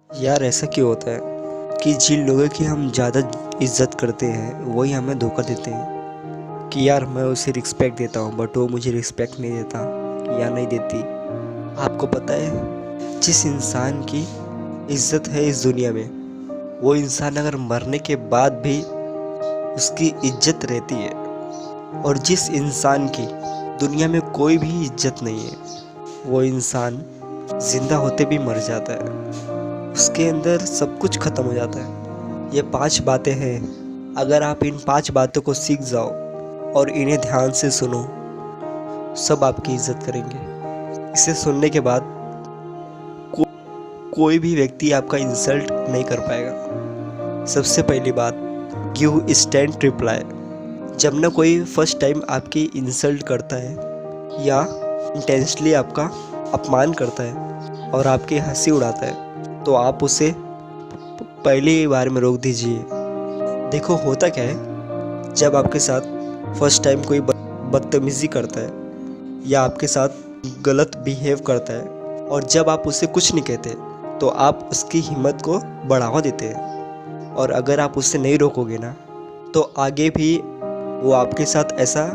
यार ऐसा क्यों होता है कि जिन लोगों की हम ज़्यादा इज्जत करते हैं वही हमें धोखा देते हैं कि यार मैं उसे रिस्पेक्ट देता हूँ बट वो मुझे रिस्पेक्ट नहीं देता या नहीं देती। आपको पता है जिस इंसान की इज्जत है इस दुनिया में वो इंसान अगर मरने के बाद भी उसकी इज्जत रहती है, और जिस इंसान की दुनिया में कोई भी इज्जत नहीं है वो इंसान जिंदा होते भी मर जाता है। उसके अंदर सब कुछ खत्म हो जाता है। ये 5 बातें हैं, अगर आप इन 5 बातों को सीख जाओ और इन्हें ध्यान से सुनो, सब आपकी इज्जत करेंगे। इसे सुनने के बाद को, कोई भी व्यक्ति आपका इंसल्ट नहीं कर पाएगा। सबसे पहली बात, गिव इंस्टेंट रिप्लाई। जब ना कोई फर्स्ट टाइम आपकी इंसल्ट करता है या इंटेंशनली आपका अपमान करता है और आपकी हंसी उड़ाता है तो आप उसे पहली बार में रोक दीजिए। देखो होता क्या है, जब आपके साथ फर्स्ट टाइम कोई बदतमीज़ी करता है या आपके साथ गलत बिहेव करता है और जब आप उसे कुछ नहीं कहते तो आप उसकी हिम्मत को बढ़ावा देते हैं, और अगर आप उससे नहीं रोकोगे ना तो आगे भी वो आपके साथ ऐसा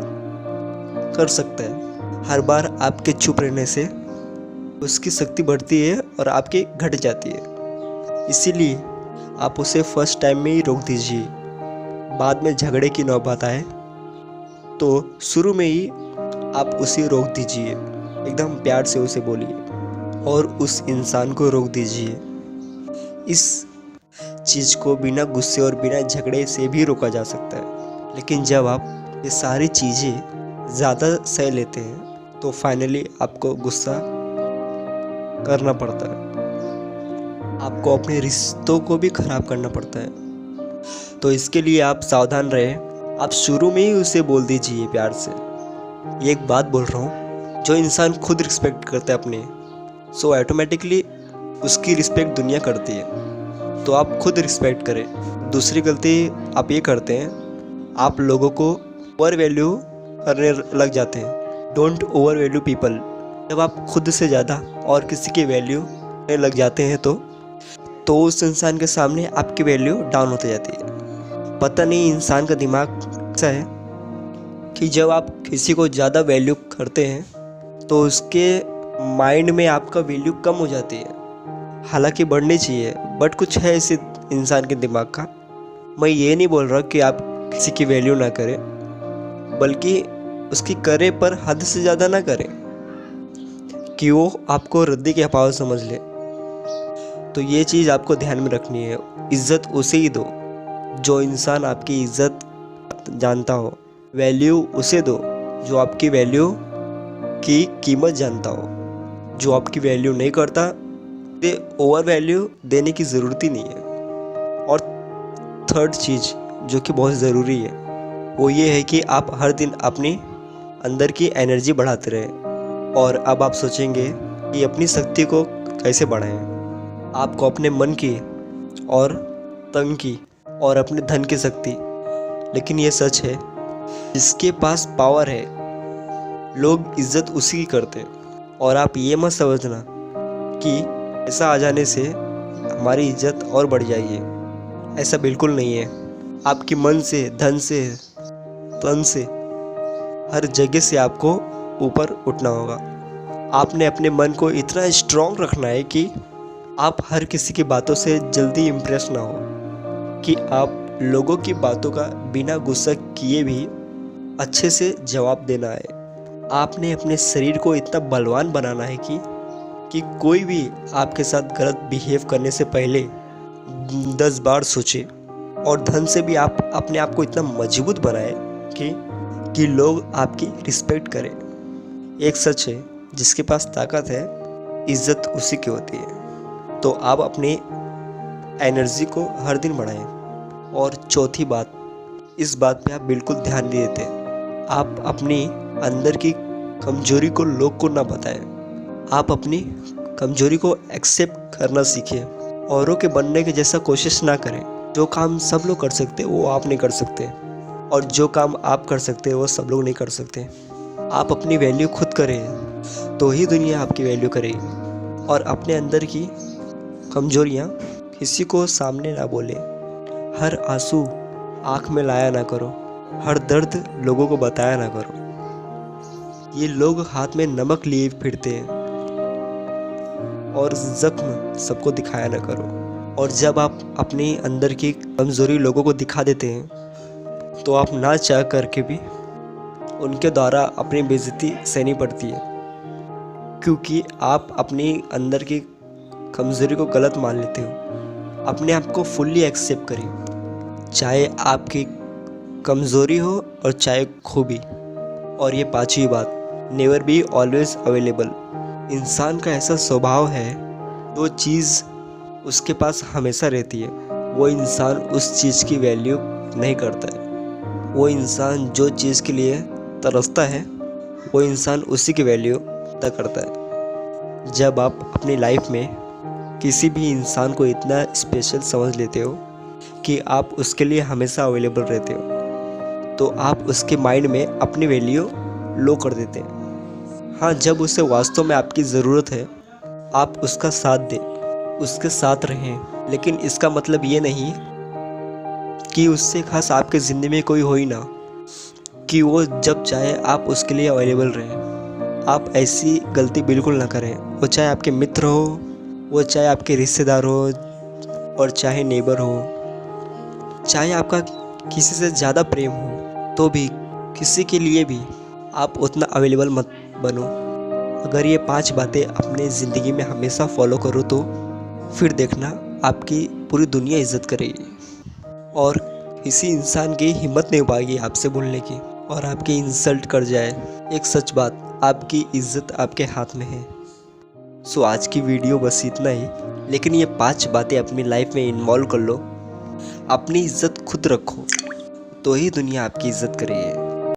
कर सकता है। हर बार आपके चुप रहने से उसकी शक्ति बढ़ती है और आपकी घट जाती है। इसीलिए आप उसे फर्स्ट टाइम में ही रोक दीजिए। बाद में झगड़े की नौबत आए तो शुरू में ही आप उसे रोक दीजिए, एकदम प्यार से उसे बोलिए और उस इंसान को रोक दीजिए। इस चीज़ को बिना गुस्से और बिना झगड़े से भी रोका जा सकता है, लेकिन जब आप ये सारी चीज़ें ज़्यादा सह लेते हैं तो फाइनली आपको गुस्सा करना पड़ता है, आपको अपने रिश्तों को भी खराब करना पड़ता है। तो इसके लिए आप सावधान रहें। आप शुरू में ही उसे बोल दीजिए प्यार से। एक बात बोल रहा हूँ, जो इंसान खुद रिस्पेक्ट करता है अपने, सो ऑटोमेटिकली उसकी रिस्पेक्ट दुनिया करती है। तो आप खुद रिस्पेक्ट करें। दूसरी गलती आप ये करते हैं, आप लोगों को ओवर वैल्यू करने लग जाते हैं। Don't over value people. जब आप खुद से ज़्यादा और किसी की वैल्यू करने लग जाते हैं तो उस इंसान के सामने आपकी वैल्यू डाउन होती जाती है। पता नहीं इंसान का दिमाग ऐसा है कि जब आप किसी को ज़्यादा वैल्यू करते हैं तो उसके माइंड में आपका वैल्यू कम हो जाती है। हालांकि बढ़नी चाहिए, बट कुछ है इस इंसान के दिमाग का। मैं ये नहीं बोल रहा कि आप किसी की वैल्यू ना करें, बल्कि उसकी करें पर हद से ज़्यादा ना करें कि वो आपको रद्दी के हवाले समझ ले। तो ये चीज़ आपको ध्यान में रखनी है। इज़्ज़त उसे ही दो जो इंसान आपकी इज़्ज़त जानता हो। वैल्यू उसे दो जो आपकी वैल्यू की कीमत जानता हो। जो आपकी वैल्यू नहीं करता तो ओवर वैल्यू देने की ज़रूरत ही नहीं है। और थर्ड चीज़ जो कि बहुत ज़रूरी है वो ये है कि आप हर दिन अपनी अंदर की एनर्जी बढ़ाते रहें। और अब आप सोचेंगे कि अपनी शक्ति को कैसे बढ़ाएं। आपको अपने मन की और तन की और अपने धन की शक्ति, लेकिन ये सच है, जिसके पास पावर है लोग इज्जत उसी की करते हैं। और आप ये मत समझना कि ऐसा आ जाने से हमारी इज्जत और बढ़ जाएगी। ऐसा बिल्कुल नहीं है। आपकी मन से, धन से, तन से, हर जगह से आपको ऊपर उठना होगा। आपने अपने मन को इतना स्ट्रॉन्ग रखना है कि आप हर किसी की बातों से जल्दी इम्प्रेस ना हो, कि आप लोगों की बातों का बिना गुस्सा किए भी अच्छे से जवाब देना है। आपने अपने शरीर को इतना बलवान बनाना है कि कोई भी आपके साथ गलत बिहेव करने से पहले 10 बार सोचे। और धन से भी आप अपने आप को इतना मजबूत बनाए कि लोग आपकी रिस्पेक्ट करें। एक सच है, जिसके पास ताकत है इज्जत उसी की होती है। तो आप अपनी एनर्जी को हर दिन बढ़ाएं। और चौथी बात, इस बात पे आप बिल्कुल ध्यान नहीं देते, आप अपनी अंदर की कमजोरी को लोग को ना बताएं। आप अपनी कमजोरी को एक्सेप्ट करना सीखें। औरों के बनने के जैसा कोशिश ना करें। जो काम सब लोग कर सकते वो आप नहीं कर सकते, और जो काम आप कर सकते हैं वो सब लोग नहीं कर सकते। आप अपनी वैल्यू खुद करें तो ही दुनिया आपकी वैल्यू करेगी। और अपने अंदर की कमजोरियाँ किसी को सामने ना बोले, हर आंसू आँख में लाया ना करो, हर दर्द लोगों को बताया ना करो। ये लोग हाथ में नमक लिए फिरते हैं और जख्म सबको दिखाया ना करो। और जब आप अपने अंदर की कमज़ोरी लोगों को दिखा देते हैं तो आप ना चाह करके भी उनके द्वारा अपनी बेइज्जती सहनी पड़ती है, क्योंकि आप अपने अंदर की कमज़ोरी को गलत मान लेते हो। अपने आप को फुल्ली एक्सेप्ट करिए, चाहे आपकी कमज़ोरी हो और चाहे खूबी। और ये पांचवी बात, नेवर बी ऑलवेज अवेलेबल। इंसान का ऐसा स्वभाव है, जो चीज़ उसके पास हमेशा रहती है वो इंसान उस चीज़ की वैल्यू नहीं करता है। वो इंसान जो चीज़ के लिए तरसता है वो इंसान उसी की वैल्यू तक करता है। जब आप अपनी लाइफ में किसी भी इंसान को इतना स्पेशल समझ लेते हो कि आप उसके लिए हमेशा अवेलेबल रहते हो, तो आप उसके माइंड में अपनी वैल्यू लो कर देते हैं। हाँ, जब उसे वास्तव में आपकी ज़रूरत है आप उसका साथ दें, उसके साथ रहें, लेकिन इसका मतलब ये नहीं कि उससे खास आपके ज़िंदगी में कोई हो ही ना, कि वो जब चाहे आप उसके लिए अवेलेबल रहें। आप ऐसी गलती बिल्कुल ना करें, वो चाहे आपके मित्र हो, वो चाहे आपके रिश्तेदार हो, और चाहे नेबर हो, चाहे आपका किसी से ज़्यादा प्रेम हो, तो भी किसी के लिए भी आप उतना अवेलेबल मत बनो। अगर ये 5 बातें अपने ज़िंदगी में हमेशा फॉलो करो तो फिर देखना आपकी पूरी दुनिया इज़्ज़त करेगी और किसी इंसान की हिम्मत नहीं हो पाएगी आपसे बोलने की और आपकी इंसल्ट कर जाए। एक सच बात, आपकी इज़्ज़त आपके हाथ में है। सो आज की वीडियो बस इतना ही, लेकिन ये 5 बातें अपनी लाइफ में इन्वॉल्व कर लो। अपनी इज़्ज़त खुद रखो तो ही दुनिया आपकी इज़्ज़त करेगी।